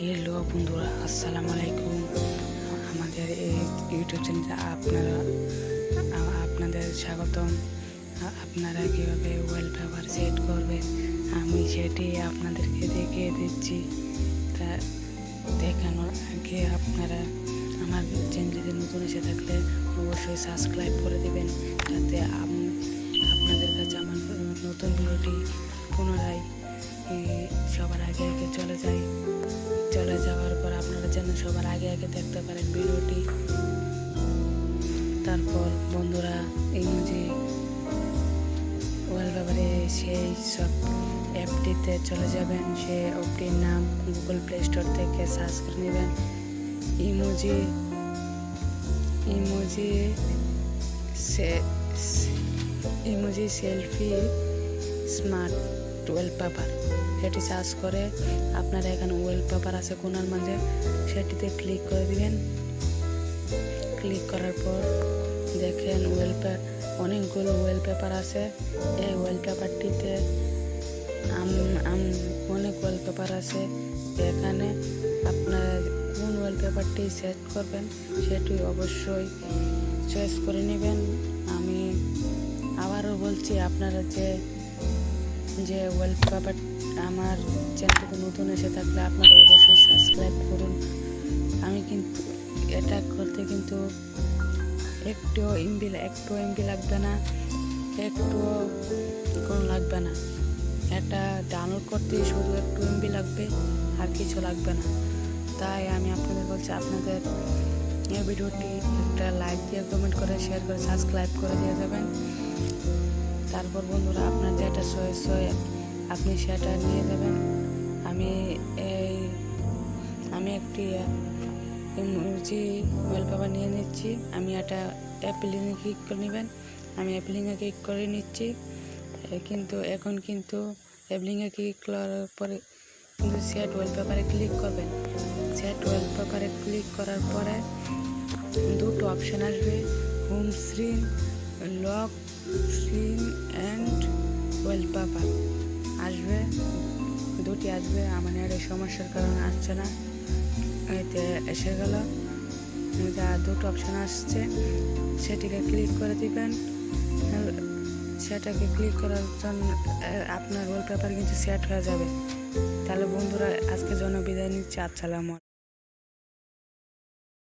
Hello বন্ধুরা, আসসালামু আলাইকুম। আমাদের এই ইউটিউব চ্যানেলে আপনাদের স্বাগতম। আপনারা কীভাবে ওয়ালপেপার সেট করবেন আমি সেটি আপনাদেরকে দেখিয়ে দিচ্ছি। তা দেখানোর আগে আপনারা আমার চ্যানেলে নতুন এসে থাকলে অবশ্যই সাবস্ক্রাইব করে দেবেন, যাতে আপনাদের কাছে আমার নতুন ভিডিওটি পুনরায় সবার আগে চলে যাওয়ার পর আপনারা যেন সবার আগে দেখতে পারেন ভিডিওটি। তারপর বন্ধুরা, ইমোজি ওয়ালপেপারে সেই সব অ্যাপটিতে চলে যাবেন। সে অ্যাপটির নাম গুগল প্লে স্টোর থেকে সার্চ করে নেবেন। ইমোজি সেলফি স্মার্ট ওয়ালপেপার, সেটি সার্চ করে আপনারা এখানে ওয়ালপেপার আছে কোনার মাঝে, সেটিতে ক্লিক করে দিবেন। ক্লিক করার পর দেখেন অনেকগুলো ওয়ালপেপার আছে। এই ওয়ালপেপারটিতে অনেক ওয়ালপেপার আছে। এখানে আপনারা কোন ওয়ালপেপারটি সেট করবেন সেটি অবশ্যই চয়েস করে নেবেন। আমি আবারও বলছি, আপনারা যে ওয়ালপেপার আমার চ্যানেলটিতে নতুন এসে থাকলে আপনারা অবশ্যই সাবস্ক্রাইব করুন। আমি কিন্তু এটা করতে কিন্তু একটু এমবি লাগবে না, একটুও কোনো লাগবে না। এটা ডাউনলোড করতে শুধু একটু এমবি লাগবে, আর কিছু লাগবে না। তাই আমি আপনাদের বলছি, আপনাদের এই ভিডিওটি একটা লাইক দিয়ে, কমেন্ট করে, শেয়ার করে, সাবস্ক্রাইব করে দিয়ে যাবেন। তারপর বন্ধুরা, আপনার যেটা চয়েস হয় আপনি সেটা নিয়ে যাবেন। আমি একটি ইমোজি ওয়ালপেপার নিয়ে নিচ্ছি। আমি এটা অ্যাপলিংয়ে ক্লিক করে নেবেন। আমি অ্যাপলিংয়ে ক্লিক করে নিচ্ছি। এখন অ্যাপলিংয়ে ক্লিক করার পরে কিন্তু সেট ওয়ালপেপারে ক্লিক করবেন। সেট ওয়ালপেপারে ক্লিক করার পরে দুটো অপশান আসবে, home screen, lock screen and wallpaper আসবে। দুটি আসবে। আমার এই সমস্যার কারণে আসছে না, এতে এসে গেল। যা দুটো অপশান আসছে সেটিকে ক্লিক করে দিবেন। সেটাকে ক্লিক করার জন্য আপনার ওয়ালপেপার কিন্তু সেট হয়ে যাবে। তাহলে বন্ধুরা, আজকের জন্য বিদায় নিচ্ছি। আসসালামু আলাইকুম।